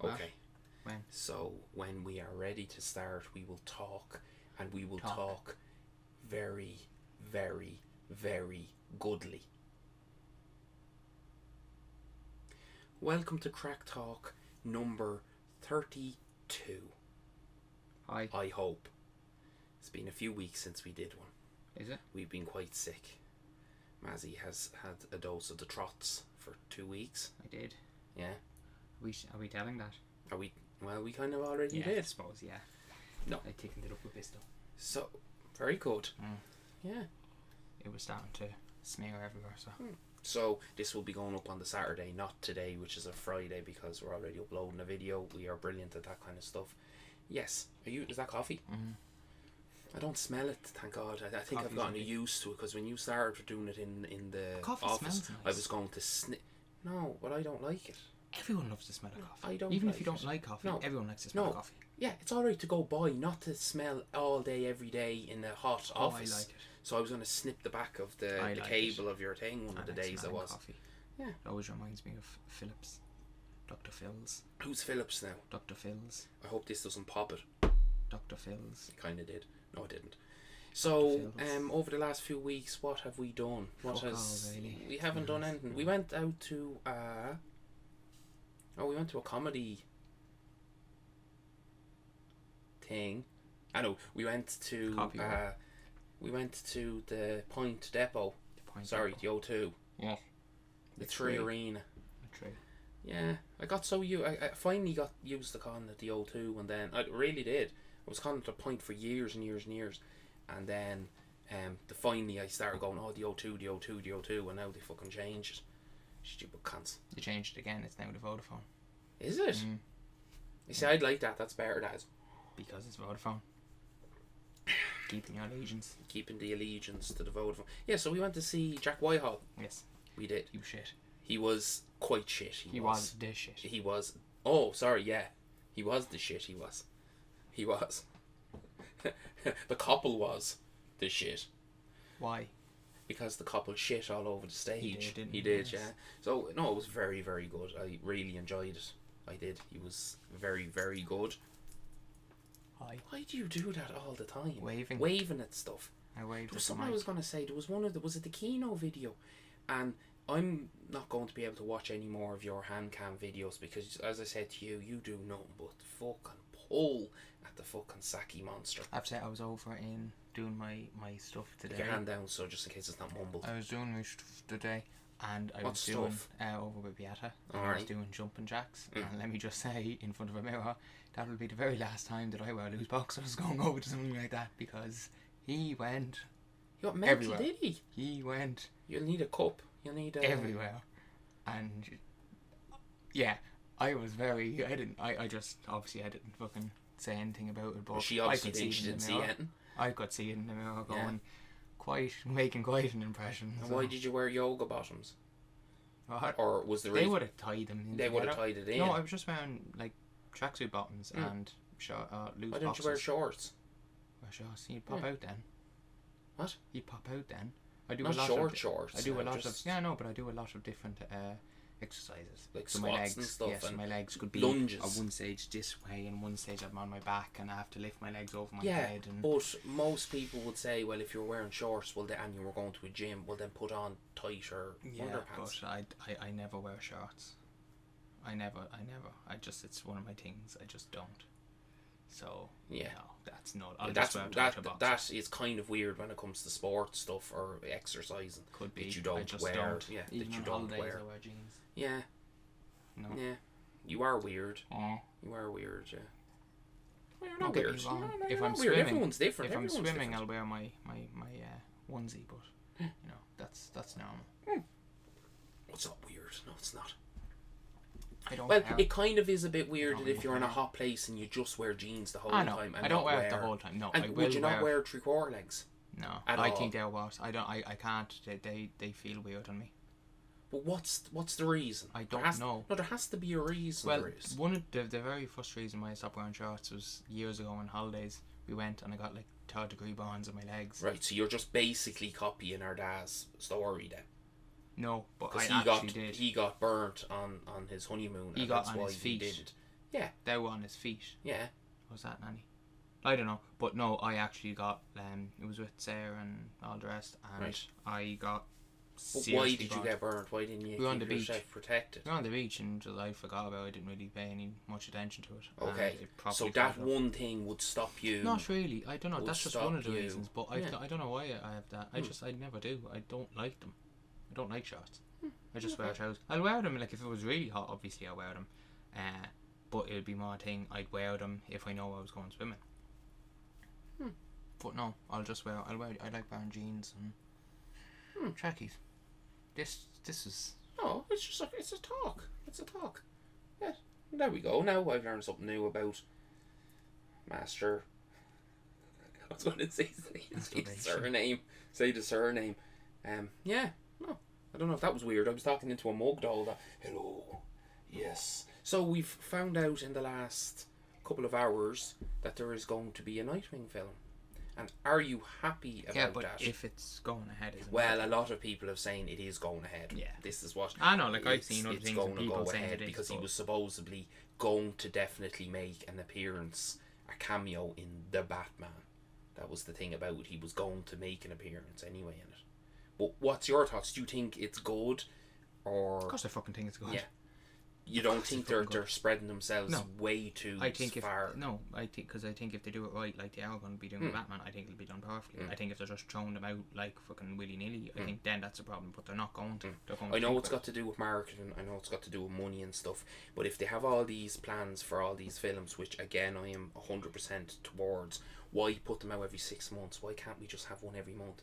Okay. When? So when we are ready to start, we will talk, and we will talk very, very, very goodly. Welcome to Craic Talk number 32. Hi. I hope. It's been a few weeks since we did one. Is it? We've been quite sick. Mazzy has had a dose of the trots for 2 weeks. I did. Yeah. Are we telling that? Are we? Well, we kind of already I did. suppose, yeah. No. I thickened it up with this though. So, very good. Yeah. It was starting to smear everywhere, so. So, this will be going up on the Saturday, not today, which is a Friday, because we're already uploading a video. We are brilliant at that kind of stuff. Yes. Is that coffee? I don't smell it, thank God. I think I've gotten used to it, because when you started doing it in the coffee office, smells nice. I was going to sniff. No, but I don't like it. Everyone loves the smell of coffee. I don't. Even like if you don't like coffee, no. everyone likes the smell of coffee. Yeah, it's alright to go by, not to smell all day, every day in a hot office. I like it. So I was going to snip the back of the cable of your thing one of the days I was. Coffee. Yeah. It always reminds me of Phillips. Dr. Phil's. Who's Phillips now? Dr. Phil's. I hope this doesn't pop it. Dr. Phil's. It kind of did. No, it didn't. So, over the last few weeks, what have we done? Really. We haven't done anything. We went out to we went to a comedy thing. I know. We went to the Point Depot. The O2. Yeah. The Three Arena. The Three. Yeah, I finally got used to calling it the O2, and then I really did. I was calling it the Point for years and years and years, and then finally I started going, the O2, the O2, the O2, and now they fucking changed it. Stupid cunts. They changed it again. It's now the Vodafone. Is it? You see, I'd like that. That's better, that is. Because it's Vodafone. Keeping your allegiance. Keeping the allegiance to the Vodafone. Yeah, so we went to see Jack Whitehall. Yes. We did. He was shit. He was quite shit. He was the shit. He was. Oh, sorry, yeah. He was the shit, he was. He was. The couple was the shit. Why? Because the couple shit all over the stage. He did, yeah. So, no, it was very, very good. I really enjoyed it. I did. He was very, very good. Hi. Why do you do that all the time? Waving at stuff. I waved. There was something I was going to say. There was was it the Kino video? And I'm not going to be able to watch any more of your hand cam videos because, as I said to you, you do nothing but fucking pull at the fucking Saki monster. I have to say, I was over in doing my stuff today. Put your hand down so just in case it's not mumbled. I was doing my stuff today, and I was doing over with Beata. I was doing jumping jacks, and let me just say, in front of a mirror, that will be the very last time that I wear loose boxers going over to something like that, because he went. He got mental, everywhere. Did he? He went. You'll need a cup. You'll need everywhere, and yeah, I was very. I just obviously I didn't fucking say anything about it, but she obviously didn't see anything. I could see it in the mirror going, making quite an impression. And why did you wear yoga bottoms? What? Or was the They would have tied them in. They would have tied it in. No, I was just wearing like tracksuit bottoms and short, loose boxers. Why don't you wear shorts? Wear shorts. You'd pop out then. What? You'd pop out then. I do Not a lot shorts. I do a lot of but I do a lot of different exercises. Like so squats my legs, and stuff. Yes, my legs could be lunges. At one stage this way, and one stage I'm on my back, and I have to lift my legs over my head. And but most people would say, well, if you're wearing shorts, and you were going to a gym, well, then put on tighter underpants. But I never wear shorts. I never. It's one of my things. I just don't. So no, that's not. That is kind of weird when it comes to sports stuff or exercising. Could be that you don't wear. Yeah, even that you don't wear. I wear jeans. Yeah. No. Yeah. You are weird. You are weird. Yeah. Well, you're not weird. If I'm swimming, weird. Everyone's different. If I'm swimming, I'll wear my onesie, but that's normal. What's not weird? No, it's not. I don't well, care. It kind of is a bit weird that if you're in a hot place and you just wear jeans the whole time. And I don't wear it the whole time. No, and I will would you not wear 3/4 legs? No, I think they're what I don't. I can't. They feel weird on me. But what's the reason? I don't know. No, there has to be a reason. Well, one of the very first reason why I stopped wearing shorts was years ago on holidays. We went and I got like 3rd-degree burns on my legs. Right, so you're just basically copying our dad's story then. No, but because I actually did. He got burnt on his honeymoon. He and got that's on why his feet. He did. Yeah. They were on his feet. Yeah. Was that Nanny? I don't know, but no, I actually got. It was with Sarah and all the rest, and Right. I got. But why did you get burnt? Why didn't you keep yourself protected? We were on the beach, and I forgot about it. I didn't really pay any much attention to it. Okay, so that one thing would stop you. Not really. I don't know. That's just one of the reasons. But Yeah. I don't know why I have that. I never do. I don't like them. I don't like shorts. I just wear trousers. I'll wear them like if it was really hot. Obviously, I'll wear them. But it would be more a thing. I'd wear them if I know I was going swimming. But no, I like wearing jeans and trackies. This is. No, it's just it's a talk. It's a talk. Yeah, there we go. Now I've learned something new about Master. I was going to say the surname. Say the surname. Yeah. No, I don't know if that was weird. I was talking into a mug all that. Hello. Yes. So we've found out in the last couple of hours that there is going to be a Nightwing film. And are you happy about that? If it's going ahead, isn't it? Well, a lot of people are saying it is going ahead. Yeah. This is what... I know, like I've seen other things going and people to go saying ahead it is, because he was supposedly going to definitely make an appearance, a cameo in The Batman. That was the thing about it. He was going to make an appearance anyway in it. But what's your thoughts? Do you think it's good? Or... Of course I fucking think it's good. Yeah. You don't think they're spreading themselves way too far? I think if they do it right, like they are going to be doing with Batman, I think it'll be done perfectly. I think if they're just throwing them out like fucking willy nilly, I think then that's a problem. But they're not going to. I know it's got to do with marketing. I know it's got to do with money and stuff. But if they have all these plans for all these films, which again I am 100% towards, why put them out every 6 months? Why can't we just have one every month?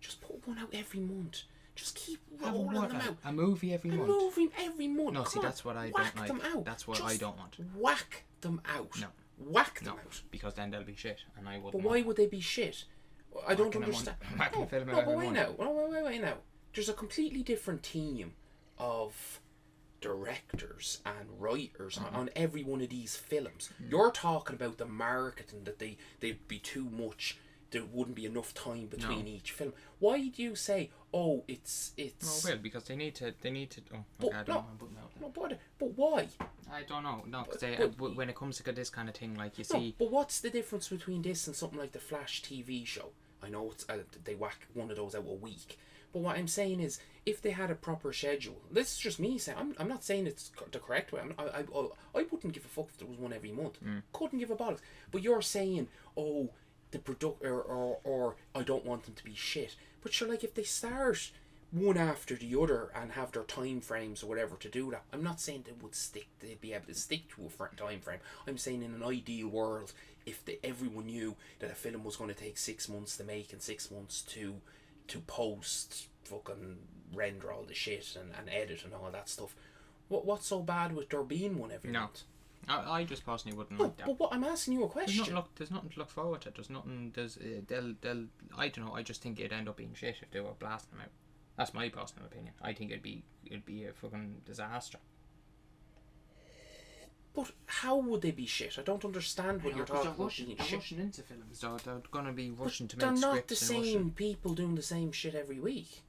Just put one out every month. Just keep rolling them out. A movie every month. A movie every month. No, see, that's what I don't like. Them out. That's what I don't want. Whack them out. No. Whack them out. Because then they'll be shit, and I wouldn't. But why would they be shit? I don't understand. But wait now. Wait now. There's a completely different team of directors and writers on every one of these films. You're talking about the marketing that they'd be too much. There wouldn't be enough time between each film. Why do you say, oh, it's... Well, because they need to... but why? I don't know. No, because when it comes to this kind of thing, like you see... But what's the difference between this and something like the Flash TV show? I know it's they whack one of those out a week. But what I'm saying is, if they had a proper schedule... This is just me saying... I'm not saying it's the correct way. I wouldn't give a fuck if there was one every month. Couldn't give a bollocks. But you're saying, oh... the or I don't want them to be shit. But sure, like if they start one after the other and have their time frames or whatever to do that, I'm not saying they'd be able to stick to a time frame. I'm saying in an ideal world, if everyone knew that a film was going to take 6 months to make and 6 months to post, fucking render all the shit and edit and all that stuff, what's so bad with there being one every month? I just personally wouldn't like that. But what I'm asking you a question. There's nothing to look forward to. There's nothing. They'll. I don't know. I just think it'd end up being shit if they were blasting them out. That's my personal opinion. I think it'd be a fucking disaster. But how would they be shit? I don't understand what you're talking about. They're rushing into films. They're gonna be rushing to make scripts. They're not the same people doing the same shit every week.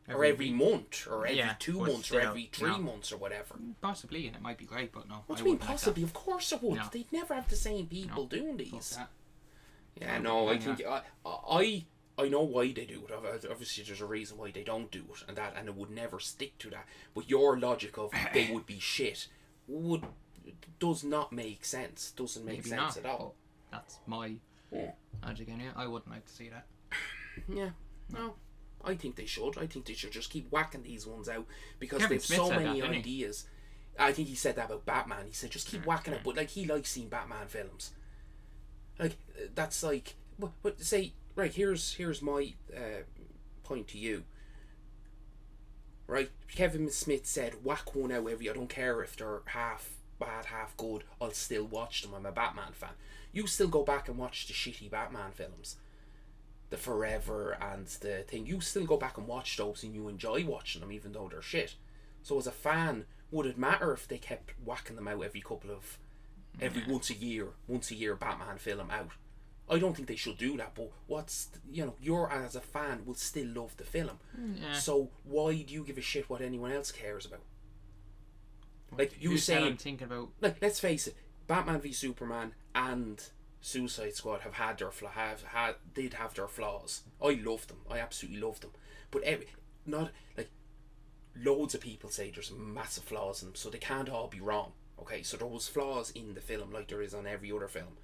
Every month, or every 2 months, or every 3 months, or whatever. Possibly, and it might be great, but no. What do you mean possibly? Of course it would. No. They'd never have the same people doing these. Yeah, no, I think I know why they do it. Obviously, there's a reason why they don't do it, and it would never stick to that. But your logic of they would be shit does not make sense. Doesn't make sense at all. That's my logic, and I wouldn't like to see that. Yeah, no. I think they should. I think they should just keep whacking these ones out because Kevin they've Smith so said many that, ideas. I think he said that about Batman. He said just keep whacking it, but like he likes seeing Batman films. Like that's like, but say right here's my point to you. Right, Kevin Smith said whack one out every. I don't care if they're half bad, half good. I'll still watch them. I'm a Batman fan. You still go back and watch the shitty Batman films. The Forever and the thing, you still go back and watch those and you enjoy watching them even though they're shit. So as a fan, would it matter if they kept whacking them out every once a year Batman film out? I don't think they should do that, but you're as a fan will still love the film. Yeah. So why do you give a shit what anyone else cares about? Like you saying, I'm thinking about. Like, let's face it, Batman v Superman and Suicide Squad did have their flaws. I loved them. I absolutely loved them. But not like loads of people say there's massive flaws in them, so they can't all be wrong. Okay, so there was flaws in the film like there is on every other film.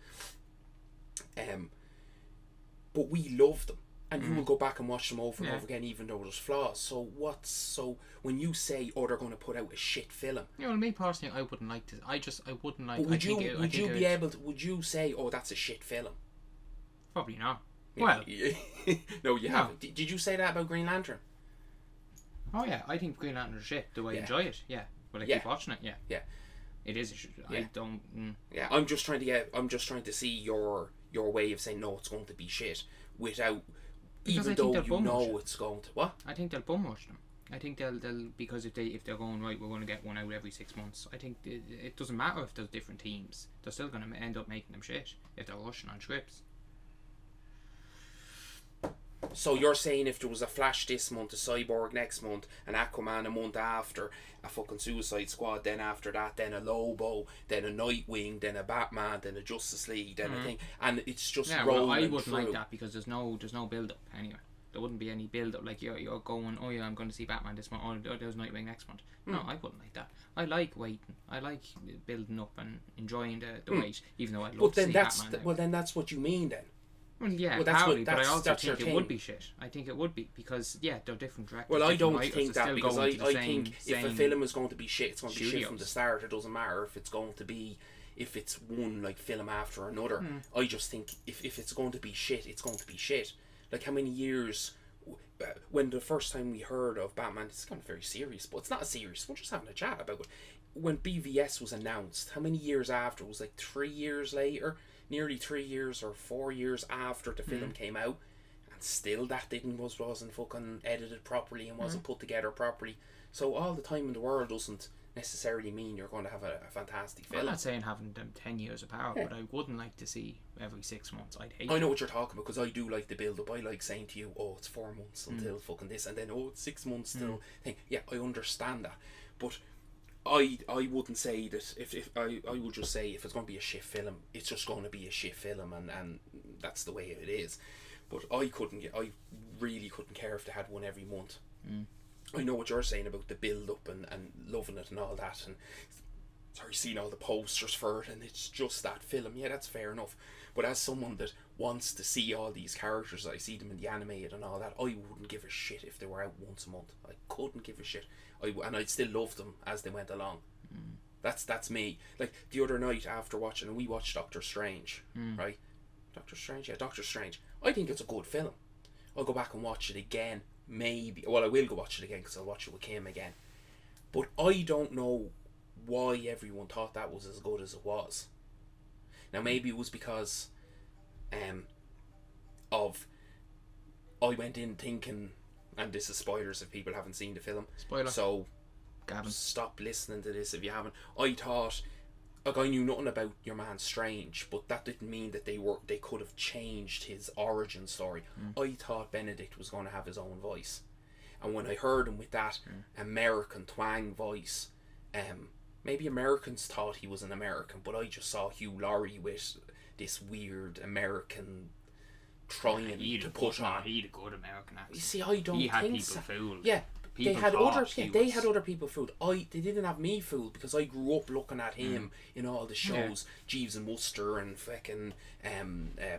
But we loved them, and you will go back and watch them over and over again, even though there's flaws. So when you say, "Oh, they're going to put out a shit film," well, me personally, I wouldn't like to. I wouldn't like. But would you say, "Oh, that's a shit film"? Probably not. Yeah. Well, no, you haven't. Did you say that about Green Lantern? Oh yeah, I think Green Lantern is shit. Do I enjoy it? Yeah. Will I keep watching it? Yeah. Yeah. It is. I don't. Yeah, I'm just trying to see your way of saying no, it's going to be shit without, because even though you know it's going to what? I think they'll bum rush them. I think they'll because if they're going right, we're going to get one out every 6 months. I think it doesn't matter if there's different teams. They're still going to end up making them shit if they're rushing on scripts. So you're saying if there was a Flash this month, a Cyborg next month, an Aquaman a month after, a fucking Suicide Squad, then after that, then a Lobo, then a Nightwing, then a Batman, then a Justice League, then a thing, and it's just rolling I wouldn't through. like that because there's no build up anyway. There wouldn't be any build up. Like you're going, oh yeah, I'm going to see Batman this month. Oh, there's Nightwing next month. No, I wouldn't like that. I like waiting. I like building up and enjoying the wait, even though I'd love to see Batman. Well, then that's what you mean then. Well, yeah, well, but I also think it would be shit. I think it would be because they're different directors. Well, I don't think that because I think if a film is going to be shit, it's going to be shit from the start. It doesn't matter if it's going to be it's one like film after another. I just think if it's going to be shit, it's going to be shit. Like how many years when the first time we heard of Batman, it's kind of very serious, but it's not serious. We're just having a chat about it. When BVS was announced, how many years after? It was like 3 years later. Nearly 3 years or 4 years after the film came out, and still that wasn't fucking edited properly and wasn't put together properly. So all the time in the world doesn't necessarily mean you're going to have a fantastic film. I'm not saying having them 10 years apart, but I wouldn't like to see every 6 months. I'd hate. I know what you're talking about because I do like the build up. I like saying to you, "Oh, it's 4 months until fucking this," and then it's 6 months till thing. Yeah, I understand that, but I wouldn't say that if I would just say if it's going to be a shit film, it's just going to be a shit film, and that's the way it is. But I really couldn't care if they had one every month. I know what you're saying about the build up and loving it and all that, and seeing all the posters for it, and it's just that film. Yeah, that's fair enough. But as someone that wants to see all these characters, I see them in the animated and all that, I wouldn't give a shit if they were out once a month. I couldn't give a shit. And I'd still love them as they went along. That's me. Like the other night after watching, and we watched Doctor Strange, right? Doctor Strange. I think it's a good film. I'll go back and watch it again, maybe. Well, I will go watch it again because I'll watch it with Kim again. But I don't know why everyone thought that was as good as it was. Now maybe it was because I went in thinking, and this is spoilers if people haven't seen the film. Spoiler. So Gavin, stop listening to this if you haven't. I thought, like, I knew nothing about your man Strange, but that didn't mean that they could have changed his origin story. I thought Benedict was going to have his own voice, and when I heard him with that American twang voice, maybe Americans thought he was an American, but I just saw Hugh Laurie with this weird American trying to put on. He had a good American accent. You see, I don't he had think people so. fooled. Yeah, People they had thought other people fooled. They didn't have me fooled because I grew up looking at him in all the shows, Jeeves and Wooster and fucking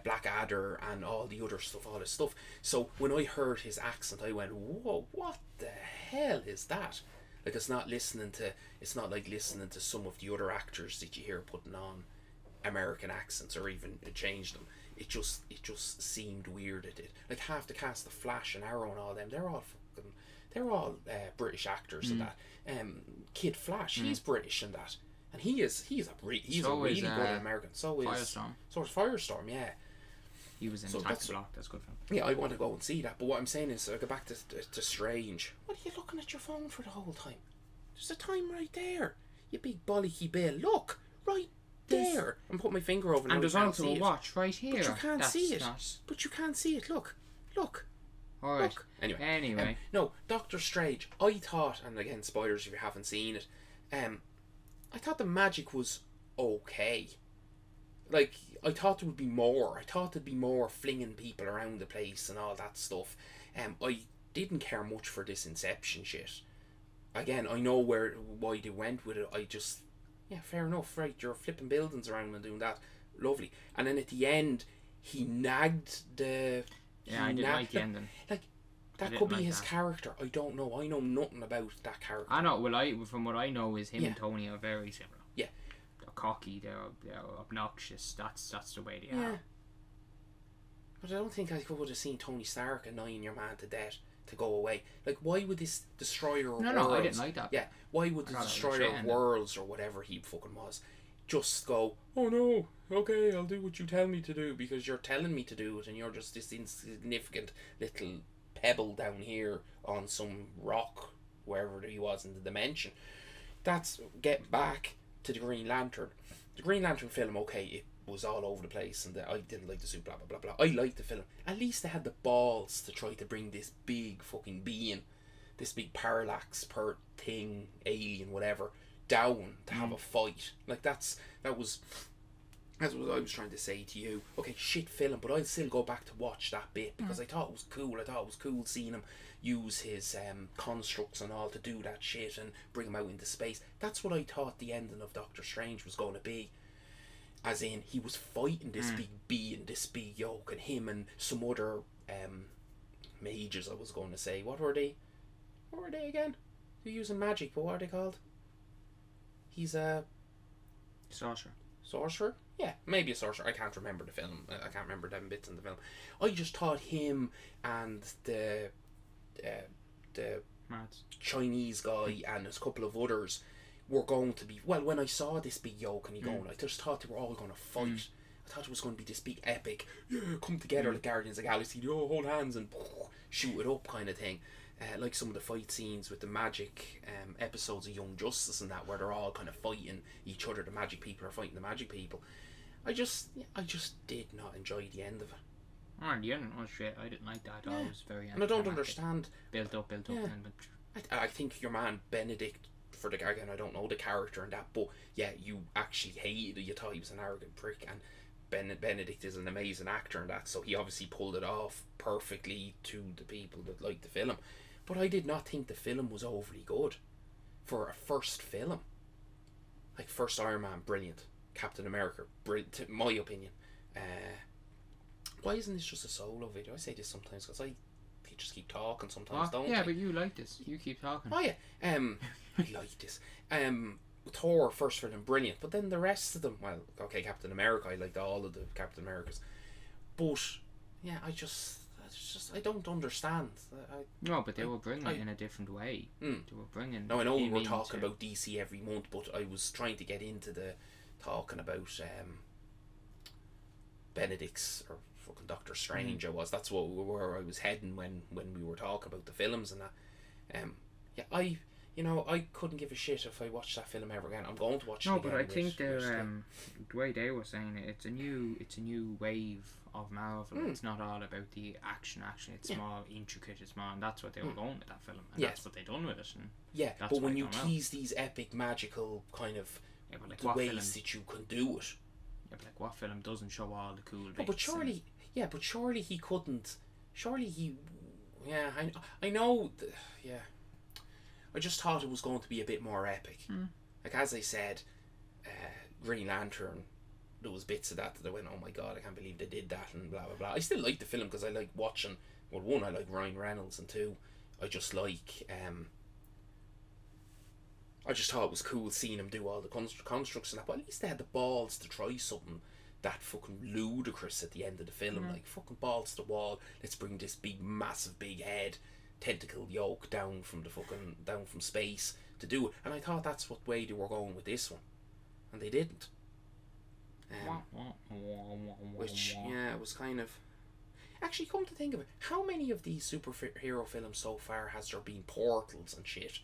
Blackadder and all the other stuff, all this stuff. So when I heard his accent, I went, "Whoa, what the hell is that?" Like it's not like listening to some of the other actors that you hear putting on American accents or even change them. It just seemed weird. It did. Like half the cast, the Flash and Arrow and all them, they're all British actors and that. Kid Flash, he's British and that, and he's a really good American. So is Firestorm. So is Firestorm, yeah. He was in Attack the Block. That's good film. Yeah, I want to go and see that. But what I'm saying is, I go back to Strange. What are you looking at your phone for the whole time? There's a time right there. You big bollocky Bill. Look, right there. I'm putting my finger over. And there's also a watch right here. But you can't see it. But you can't see it. Look. All right. Look. Anyway. No, Doctor Strange. I thought, and again, spoilers if you haven't seen it. I thought the magic was okay. Like, I thought there would be more. I thought there'd be more flinging people around the place and all that stuff. I didn't care much for this Inception shit. Again, I know why they went with it. I just, fair enough, right? You're flipping buildings around and doing that. Lovely. And then at the end, he nagged the... Yeah, I didn't like the ending. Like, that could be his character. I don't know. I know nothing about that character. I know. Well, from what I know, is him and Tony are very similar. Yeah. They're cocky. They're obnoxious. That's the way they are. But I don't think I would have seen Tony Stark annoying your man to death to go away. Like, why would this destroyer of worlds... No, I didn't like that. Yeah, why would the destroyer of worlds or whatever he fucking was just go, oh no, okay, I'll do what you tell me to do because you're telling me to do it and you're just this insignificant little pebble down here on some rock, wherever he was in the dimension. That's get back to the Green Lantern. The Green Lantern film, okay, it was all over the place and I didn't like the suit, blah blah blah blah. I liked the film. At least they had the balls to try to bring this big fucking being, this big parallax per thing, alien, whatever, down to have a fight. Like that's what I was trying to say to you. Okay, shit film, but I'd still go back to watch that bit because I thought it was cool. I thought it was cool seeing him use his constructs and all to do that shit and bring him out into space. That's what I thought the ending of Doctor Strange was going to be. As in, he was fighting this big being, this big yoke, and him and some other mages, I was going to say. What were they again? They're using magic, but what are they called? He's a... Sorcerer? Yeah, maybe a sorcerer. I can't remember the film. I can't remember them bits in the film. I just thought him and the Chinese guy and a couple of others were going to be... Well, when I saw this big yoke and he going, I just thought they were all going to fight. I thought it was going to be this big epic, come together like Guardians of the Galaxy, hold hands and shoot it up kind of thing. Like some of the fight scenes with the magic episodes of Young Justice and that, where they're all kind of fighting each other. The magic people are fighting the magic people. I just did not enjoy the end of it. Oh, the end was shit. I didn't like that. I thought it was very... And I don't understand. Built up. I think your man Benedict, for the again, I don't know the character and that, but yeah, you actually hated it. You thought he was an arrogant prick, and Benedict is an amazing actor and that, so he obviously pulled it off perfectly to the people that liked the film. But I did not think the film was overly good for a first film. Like, first Iron Man, brilliant. Captain America, brilliant, in my opinion. Why isn't this just a solo video? I say this sometimes because I just keep talking sometimes, don't I? Yeah, but you like this. You keep talking. Oh yeah. I like this. Thor, first film, brilliant. But then the rest of them, well, okay, Captain America, I liked all of the Captain Americas. But, yeah, I don't understand. No, but they were bringing it in a different way. They were bringing... Now, I know we're talking about DC every month, but I was trying to get into the talking about Benedict's, or fucking Doctor Strange, That's where I was heading when we were talking about the films and that. I couldn't give a shit if I watched that film ever again. I'm going to watch it again. No, but I think the way they were saying it, it's a new wave of Marvel. It's not all about the action. It's more intricate, it's more, and that's what they were going with that film, and that's what they done with it. And but when you tease these epic, magical kind of ways that you can do it. Yeah, but like, what film doesn't show all the cool bits? But surely he couldn't. Surely he... Yeah, I know... I just thought it was going to be a bit more epic. Like, as I said, Green Lantern, there was bits of that I went, oh my god, I can't believe they did that, and blah blah blah. I still like the film because I like watching... Well, one, I like Ryan Reynolds, and two, I just like... I just thought it was cool seeing him do all the constructs and that, but at least they had the balls to try something that fucking ludicrous at the end of the film. Like, fucking balls to the wall, let's bring this big, massive, big head, tentacled yoke down from space to do it. And I thought that's what way they were going with this one, and they didn't. Which, it was kind of... Actually, come to think of it, how many of these superhero films so far has there been portals and shit?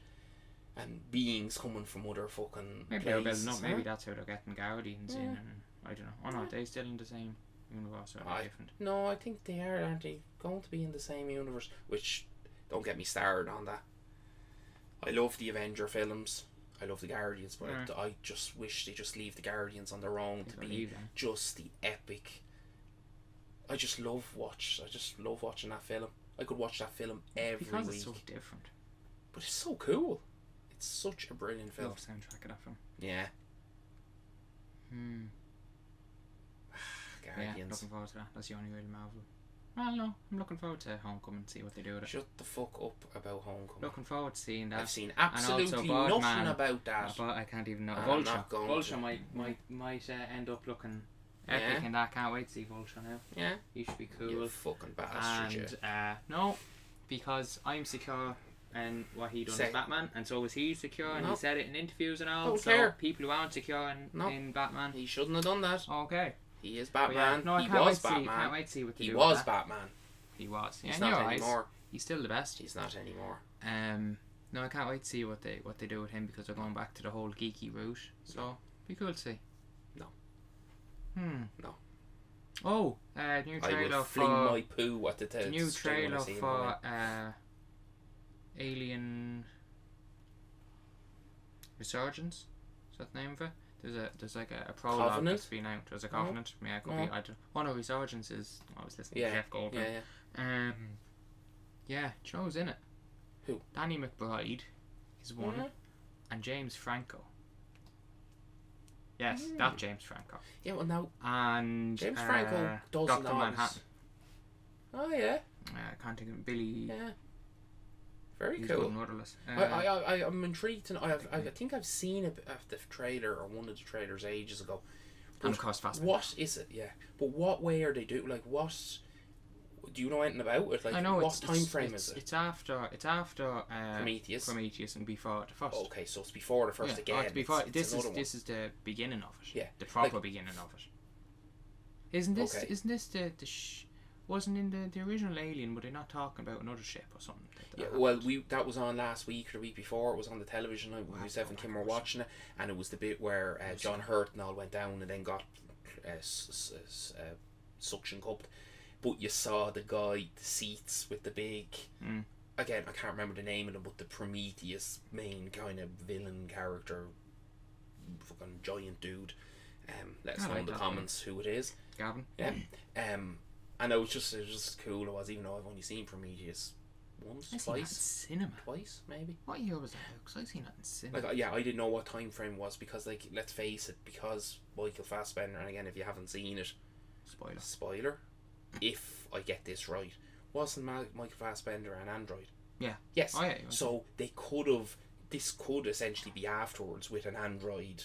and beings coming from other fucking maybe they're places. building up. Maybe that's how they're getting Guardians in. And I don't know. Oh no, they still in the same universe, or are they different? No, I think they are. Aren't they going to be in the same universe? Which, don't get me started on that. I love the Avenger films. I love the Guardians, but I just wish they just leave the Guardians on their own to be just the epic. I just love watching that film. I could watch that film every because week. It's so different. But it's so cool. It's such a brilliant film. I love the soundtrack of that film. Yeah. Guardians. Yeah, looking forward to that. That's the only real Marvel. Well, no, I'm looking forward to Homecoming and see what they do with it. Shut the fuck up about Homecoming. Looking forward to seeing that. I've seen absolutely nothing about that. But I can't even know. Vulture might end up looking epic in that. Can't wait to see Vulture now. Yeah. He should be cool. You fucking bastard. And no, because I'm secure in what he done as Batman, and so was he secure, and he said it in interviews and all. So people who aren't secure in Batman, he shouldn't have done that. Okay. He is Batman. Yeah, no, he was Batman. Can't wait to see what they do. He was Batman. He was. Yeah, he's not anymore. He's still the best. He's not anymore. No, I can't wait to see what they do with him, because they're going back to the whole geeky route. So be cool to see. No. No. Oh, new trailer I will fling my poo at the new trailer for Alien Resurgence. Is that the name of it? There's like a prologue Covenant? that's been out. There's a Covenant. Yeah, it could be. I don't. Oh no, Resurgence is. I was listening to Jeff Goldblum. Yeah. Joe's in it. Who? Danny McBride is one, and James Franco. Yes, that James Franco. Yeah, well now. And James Franco does Dr. Manhattan. Oh yeah. I can't think of Billy. Yeah. Very He's cool. I'm intrigued. I think I've seen the trailer or one of the trailers ages ago. And of course, Fassbender. What is it? Yeah, but what way are they doing? Like, what? Do you know anything about it? Like, I know what time frame is it? It's after Prometheus and before the first. Okay, so it's before the first again. It's before. This is the beginning of it. Yeah, the proper beginning of it. Isn't this the wasn't in the original Alien? Were they not talking about another ship or something? That was on last week or the week before. It was on the television. Myself and Kim were watching it, and it was the bit where John Hurt and all went down and then got suction cupped. But you saw the seats with the big. Again, I can't remember the name of them, but the Prometheus main kind of villain character, fucking giant dude. Let us know in the comments who it is. Gavin. Yeah. And it was just cool. It was, even though I've only seen Prometheus once, twice, cinema, twice maybe. What year was that? Because I've seen that in cinema. I didn't know what time frame was, because let's face it, because Michael Fassbender, and again, if you haven't seen it, spoiler. If I get this right, wasn't Michael Fassbender an android? Yeah. Yes. Oh, yeah, so this could essentially be afterwards with an android.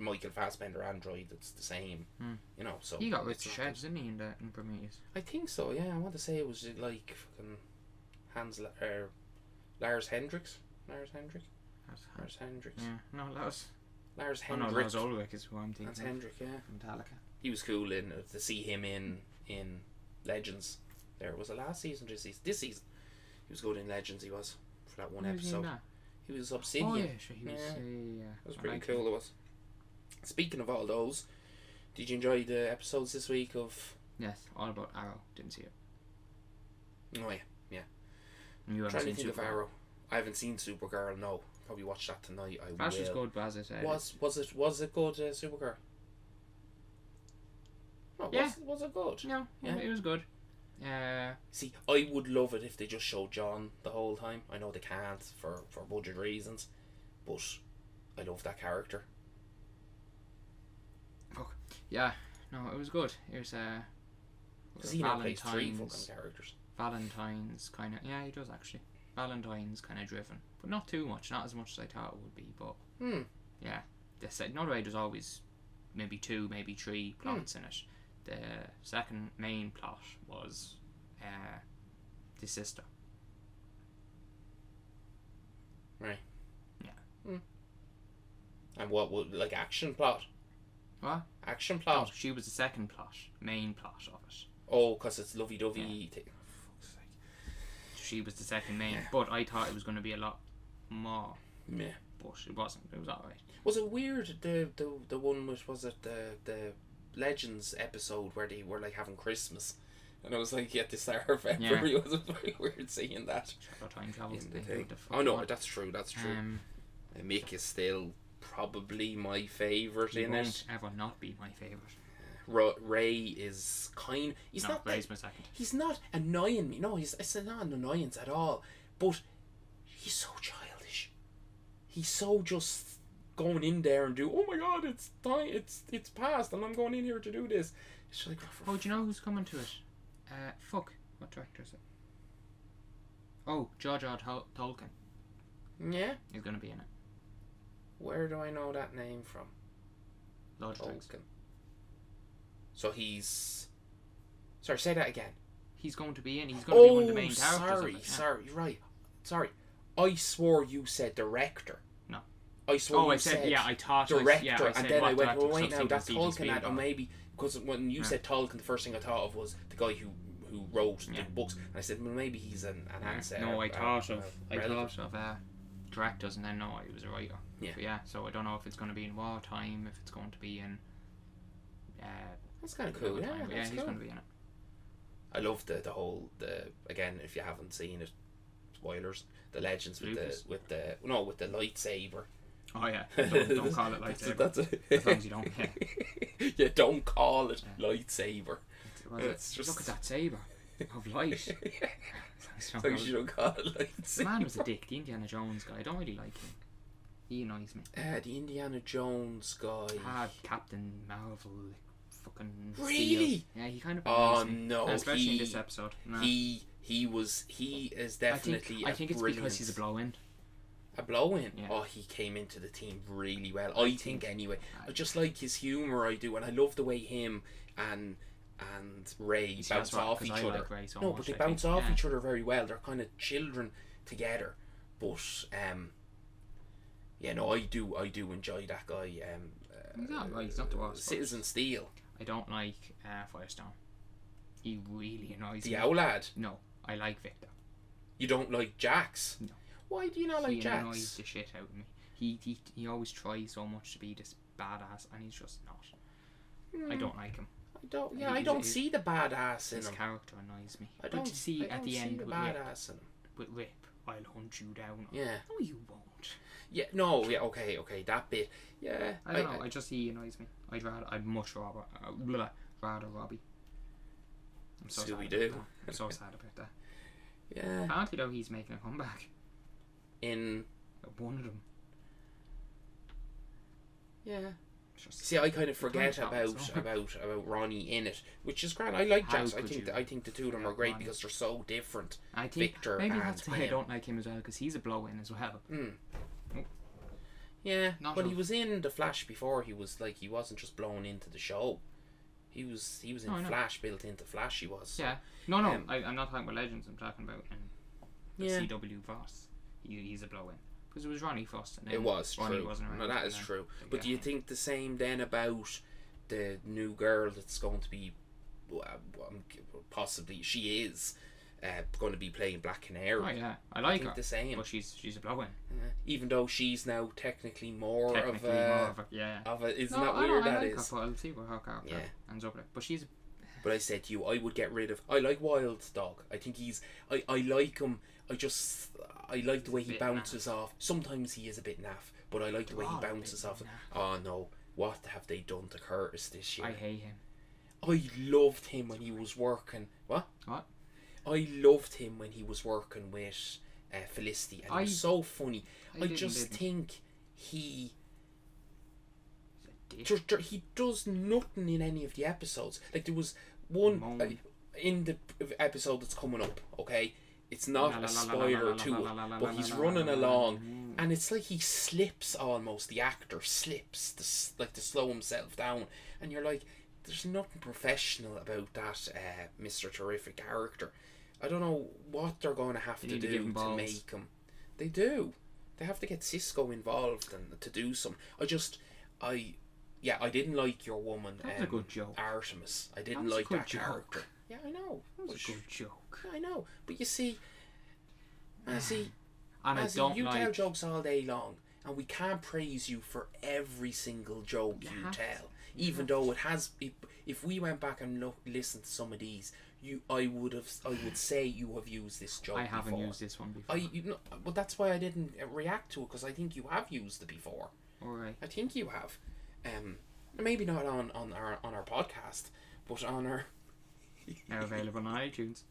Michael Fassbender android that's the same, you know. So he got Richard Sheds, didn't he, in Prometheus? I think so. Yeah, I want to say it was like fucking Lars Hendricks. Lars Hendricks. Yeah, no, that was Lars Hendricks. Oh no, Lars Ulrich is who I'm thinking. That's Hendrick, yeah. Metallica. He was cool to see him in Legends. There was it last season, this season. He was good in Legends. He was for that one episode. He was Obsidian. Oh yeah, sure. He was. Yeah, it was pretty cool. It was. Speaking of all those, did you enjoy the episodes this week of? Yes, all about Arrow. Didn't see it. Oh yeah. You haven't seen Supergirl? Of Arrow. I haven't seen Supergirl. No, probably watch that tonight. Flash was good, as I said. Was it good, Supergirl? Oh, yeah. Was it good? No, yeah. It was good. See, I would love it if they just showed John the whole time. I know they can't for budget reasons, but I love that character. Fuck. Yeah, no, it was good. It was because he now plays 3 fucking characters. Valentine's kind of, yeah, he does actually. Valentine's kind of driven, but not too much, not as much as I thought it would be. But yeah, they said Norway there's always maybe 2, maybe 3 plots in it. The second main plot was the sister. Right. Yeah. And what would like action plot? What? Action plot? Oh, she was the second plot, main plot of it. Oh, because it's lovey-dovey. Yeah. She was the second main, but I thought it was going to be a lot more. Yeah. But it wasn't. It was alright. Was it weird, the one with, was it the Legends episode where they were like having Christmas? And I was like, at the start of February, it was very weird seeing that. Time travel thing. Oh no, that's true, that's true. Mick is still probably my favourite in it. He won't ever not be my favourite. Ray is kind. He's not. Ray's my second. He's not annoying me. No, it's not an annoyance at all. But he's so childish. He's so just going in there and do. Oh my God! It's time. It's past, and I'm going in here to do this. It's like. Oh, do you know who's coming to it? Fuck. What director is it? Oh, George R. Tolkien. Yeah. He's gonna be in it. Where do I know that name from? Lord of the Rings. So he's. Sorry, say that again. He's going to be in. He's going to be one of the main characters. Sorry. I swore you said director. No. I swore I said I thought director, and then I went, well, wait now, that's Tolkien, or maybe because when you said Tolkien, the first thing I thought of was the guy who wrote the books, and I said, well, maybe he's an answer. No, I thought of directors, and then no, he was a writer. Yeah. But so I don't know if it's going to be in wartime, if it's going to be in. That's kind of cool. Yeah, he's going to be in it. I love the whole again, if you haven't seen it, spoilers. The Legends with the lightsaber. Oh yeah, don't call it lightsaber. As long as you don't. Yeah, don't call it lightsaber. It's just look at that saber of light. So you don't call it lightsaber. The man was a dick. The Indiana Jones guy. I don't really like him. He annoys me. The Indiana Jones guy. Captain Marvel. Fucking really? Steel. Yeah, he kind of annoys me. No, especially in this episode. No. He is definitely. I think it's because he's a blow-in. A blow-in? Yeah. Oh, he came into the team really well. I think anyway. I just like his humour. I do, and I love the way him and Ray bounce off each other. Like Ray so no, much, but they bounce off each other very well. They're kind of children together. But I do enjoy that guy. He's not the worst. Citizen Steel. I don't like Firestone. He really annoys me. The owl lad? No, I like Victor. You don't like Jax? No. Why do you not like Jax? He annoys the shit out of me. He always tries so much to be this badass, and he's just not. I don't like him. I don't see the badass in him. His character annoys me. I don't see at the end the with badass in him. With Rip, I'll hunt you down. Yeah. No, you won't. Yeah. No. Yeah. Okay. That bit. Yeah. I don't know. I just he annoys me. I'd much rather Robbie. I'm so Scooby-Doo. I'm so sad about that. Yeah. Apparently though, he's making a comeback. In one of them. Yeah. See, I kind of forget about Ronnie in it, which is grand. I like Jax. I think the two of them are great because they're so different. I think Victor maybe and that's why him. I don't like him as well, because he's a blow-in as well. Oh. Yeah, but he was in the Flash before. He wasn't just blown into the show. He was in Flash, built into Flash. He was. So. Yeah. No. I'm not talking about Legends. I'm talking about the CW Voss. He's a blow-in. Because it was Ronnie first, and then it was Ronnie true. Wasn't around, no, that is true. But do you think the same then about the new girl that's going to be, possibly she is, going to be playing Black Canary? Oh yeah, I like her. The same, but she's a blow-in. Even though she's now technically more of a isn't that I weird? I that like is. Her, but I'll see what her character ends up with. But she's. But I said to you, I would get rid of. I like Wild Dog. I think he's. I like him. I like the way he bounces off. Sometimes he is a bit naff, but I like the way he bounces off. Oh no, what have they done to Curtis this year? I hate him. I loved him when he was working. What? I loved him when he was working with Felicity, and it was so funny. I just think he does nothing in any of the episodes. Like there was one in the episode that's coming up. Okay. It's not a spoiler to it, but he's running along, and it's like he slips almost. The actor slips, to slow himself down, and you're like, there's nothing professional about that Mr. Terrific character. I don't know what they're going to have to do to make him. They do. They have to get Cisco involved and to do some. I didn't like your woman. That was a good joke. Artemis. I didn't like that character. Yeah, I know. That was a good joke. I know, but you see, And As I don't you like... tell jokes all day long, and we can't praise you for every single joke you tell. Even though it has... If we went back and listened to some of these, I would say you have used this joke before. I haven't used this one before. But that's why I didn't react to it, because I think you have used it before. Alright. I think you have. Maybe not on our podcast, but on our... Now available on iTunes.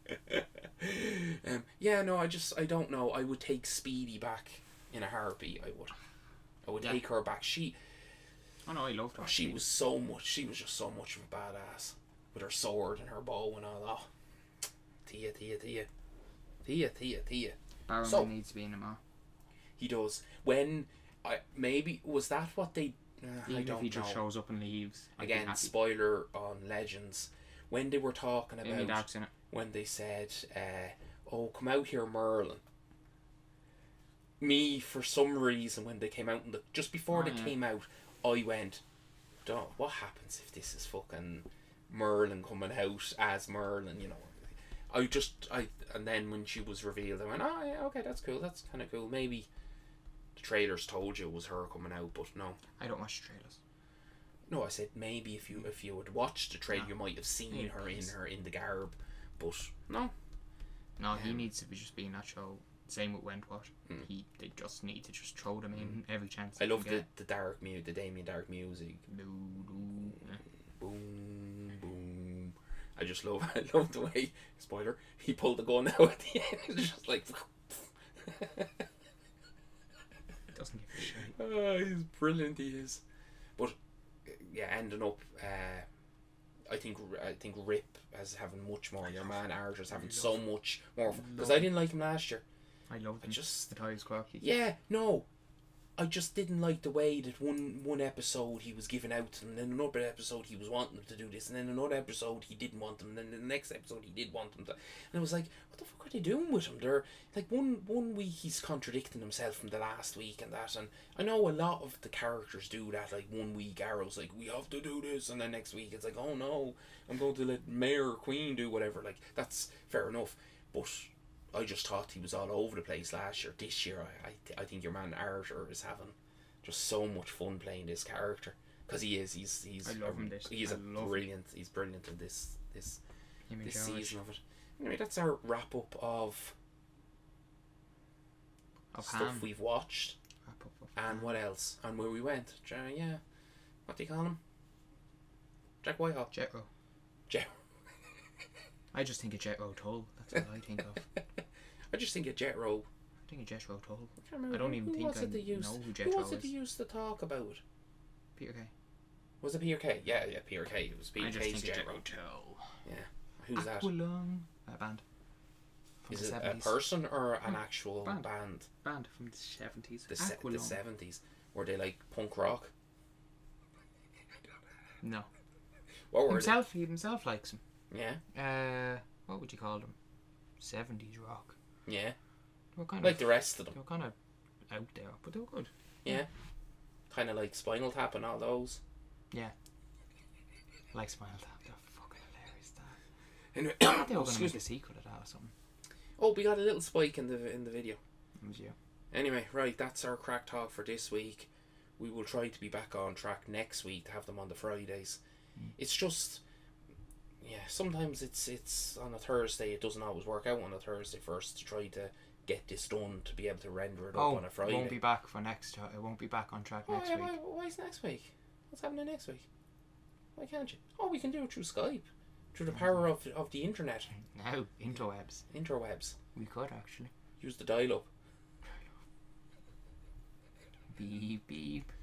I don't know. I would take Speedy back in a heartbeat. I would take her back. Oh no, I loved her. She was just so much of a badass with her sword and her bow and all that. Tia. Barrowman needs to be in them all. He does. Was that what they... Even I don't if he know. just shows up and leaves. Again, spoiler on Legends. When they were talking Amy about... Dark's in it. When they said, come out here, Merlin. Me, for some reason, when they came out, just before they came out, I went, what happens if this is fucking Merlin coming out as Merlin, you know? And then when she was revealed, I went, oh yeah, okay, that's cool, that's kind of cool. Maybe the trailers told you it was her coming out, but no. I don't watch trailers. No, I said maybe if you had watched the trailer, you might have seen her in the garb, but no. No, he needs to be just being that show. Same with Wentworth. They just need to just throw them in every chance. I love the dark music, the Damien Dark music. Boom, boom. I love the way, spoiler, he pulled the gun out at the end. It's just like... Doesn't give a shit. Oh, he's brilliant, he is. But, yeah, ending up... I think Rip as having much more. Your man Archer's having so much more. Because I didn't like him last year. I loved him. The tie was quirky. Yeah, no. I just didn't like the way that one episode he was giving out, and then another episode he was wanting them to do this, and then another episode he didn't want them, and then the next episode he did want them to. And I was like, what the fuck are they doing with him? They're like one week he's contradicting himself from the last week and that, and I know a lot of the characters do that. Like 1 week Arrow's like, we have to do this, and then next week it's like, oh no, I'm going to let Mayor or Queen do whatever. Like, that's fair enough, but I just thought he was all over the place last year. This year, I think your man Archer is having just so much fun playing this character, because he is. He's brilliant. He's brilliant in this season of it. Anyway, that's our wrap up of stuff we've watched, and what else, and where we went. Yeah, what do you call him? Jack Whitehall. Jetro. I just think of Jetro Tull. That's what I think of. I just think of Jetro. I think of Jetro Tull. I don't even think I know who Jetro is. Who was it they used to talk about? Peter Kay. Was it Peter Kay? Yeah, Peter Kay. It was Peter Kay's Jetro. Jetro Tull. Yeah. Who's that? Aqualung. A band. Is it 70s. A person or an actual band? Band from the 70s. The 70s. Were they like punk rock? No. What were He himself likes them. Yeah. What would you call them? 70s rock. Yeah. They were kind like the rest of them. They were kind of out there, but they were good. Yeah. Kind of like Spinal Tap and all those. Yeah. Like Spinal Tap. They're fucking hilarious. Anyway, I think they were going to make a sequel of that or something. Oh, we got a little spike in the video. It was you. Anyway, right, that's our Craic Talk for this week. We will try to be back on track next week to have them on the Fridays. It's just... Yeah, sometimes it's on a Thursday. It doesn't always work out on a Thursday for us to try to get this done to be able to render it up on a Friday. It won't be back for next. It won't be back on track next week. Why is next week? What's happening next week? Why can't you? Oh, we can do it through Skype, through the power of the internet. No, interwebs. We could actually use the dial-up. Beep beep.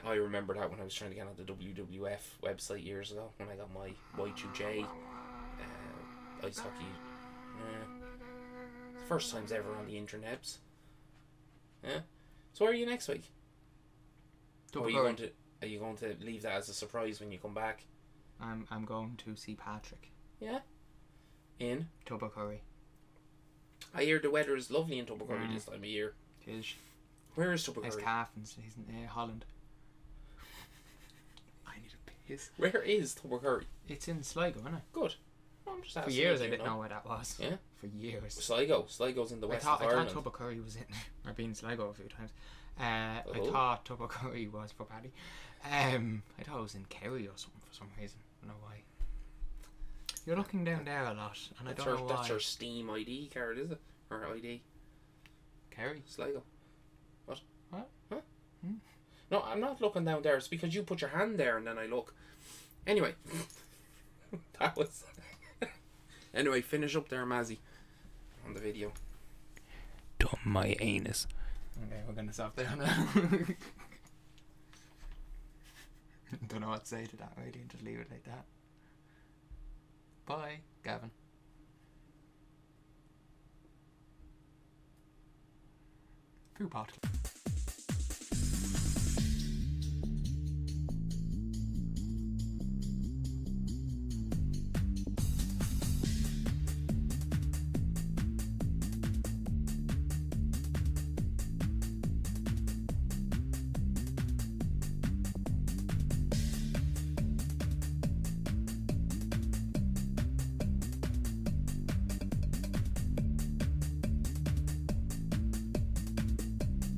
I remember that when I was trying to get on the WWF website years ago, when I got my Y2J ice hockey. First times ever on the internets. Yeah. So where are you next week? Are you going to leave that as a surprise when you come back? I'm going to see Patrick. Yeah. In Tubbercurry. I hear the weather is lovely in Tubbercurry this time of year. It is. Where is Tubbercurry? It's Carfins. He's in Holland. I need a piss. Where is Tubbercurry? It's in Sligo, isn't it? Good. Oh, I'm just For asking. years I didn't know where that was. Yeah. For years. Sligo's in the west of Ireland. I thought Tubbercurry was in. I've been to Sligo a few times. I Oh. thought Tubbercurry was for Paddy. I thought it was in Kerry or something for some reason. I don't know why. You're looking down there a lot, and I don't know why. That's your Steam ID card, is it? Or ID? Kerry? Sligo. What? What? Huh? No, I'm not looking down there. It's because you put your hand there and then I look. Anyway. That was... Anyway, finish up there, Mazzy. On the video. Dumb my anus. Okay, we're gonna stop there now. Don't know what to say to that, really, and just leave it like that. Bye, Gavin. Poo pot.